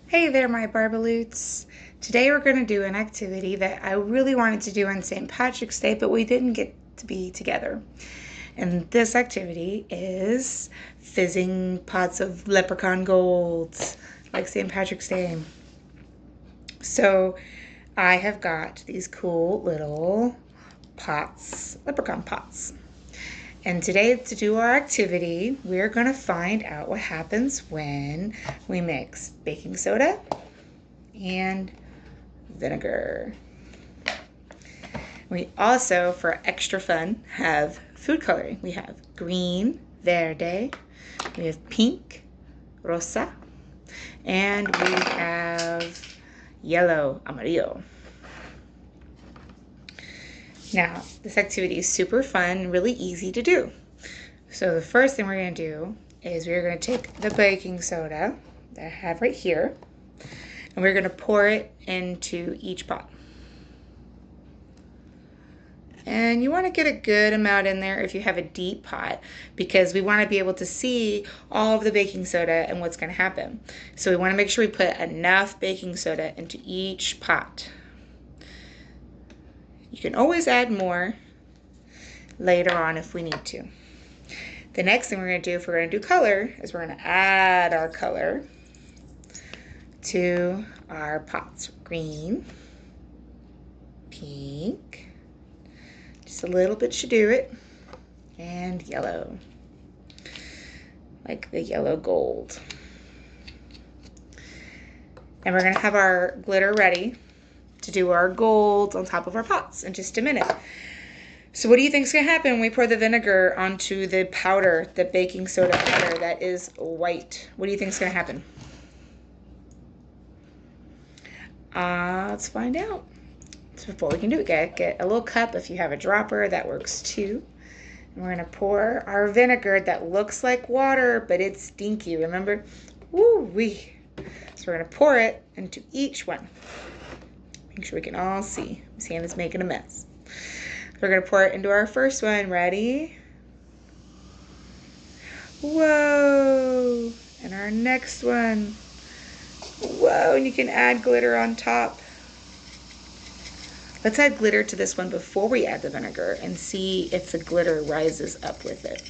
Hey there, my Barbaloots. Today we're going to do an activity that I really wanted to do on St. Patrick's Day, but we didn't get to be together. And this activity is fizzing pots of leprechaun gold, like St. Patrick's Day. So I have got these cool little pots, leprechaun pots. And today, to do our activity, we're going to find out what happens when we mix baking soda and vinegar. We also, for extra fun, have food coloring. We have green, verde, we have pink, rosa, and we have yellow, amarillo. Now, this activity is super fun, really easy to do. So the first thing we're going to do is we're going to take the baking soda that I have right here, and we're going to pour it into each pot. And you want to get a good amount in there if you have a deep pot, because we want to be able to see all of the baking soda and what's going to happen. So we want to make sure we put enough baking soda into each pot. You can always add more later on if we need to. The next thing we're going to do, if we're going to do color, is we're going to add our color to our pots. Green, pink, just a little bit should do it, and yellow, like the yellow gold. And we're going to have our glitter ready to do our gold on top of our pots in just a minute. So what do you think is going to happen when we pour the vinegar onto the powder, the baking soda powder that is white? What do you think is going to happen? Let's find out. So before we can do it, get a little cup. If you have a dropper, that works too. And we're going to pour our vinegar that looks like water, but it's stinky, remember? Woo-wee. So we're going to pour it into each one. Make sure we can all see. His hand is making a mess. We're going to pour it into our first one. Ready? Whoa! And our next one. Whoa, and you can add glitter on top. Let's add glitter to this one before we add the vinegar and see if the glitter rises up with it.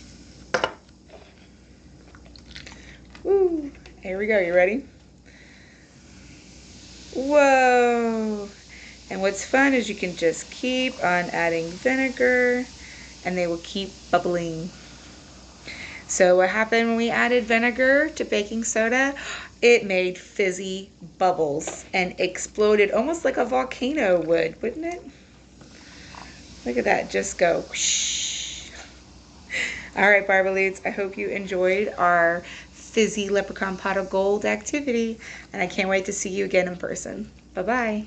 Woo! Here we go. You ready? Whoa! And what's fun is you can just keep on adding vinegar and they will keep bubbling. So what happened when we added vinegar to baking soda? It made fizzy bubbles and exploded almost like a volcano would, wouldn't it? Look at that, just go whoosh. All right, Barbaloots, I hope you enjoyed our fizzy leprechaun pot of gold activity, and I can't wait to see you again in person. Bye-bye.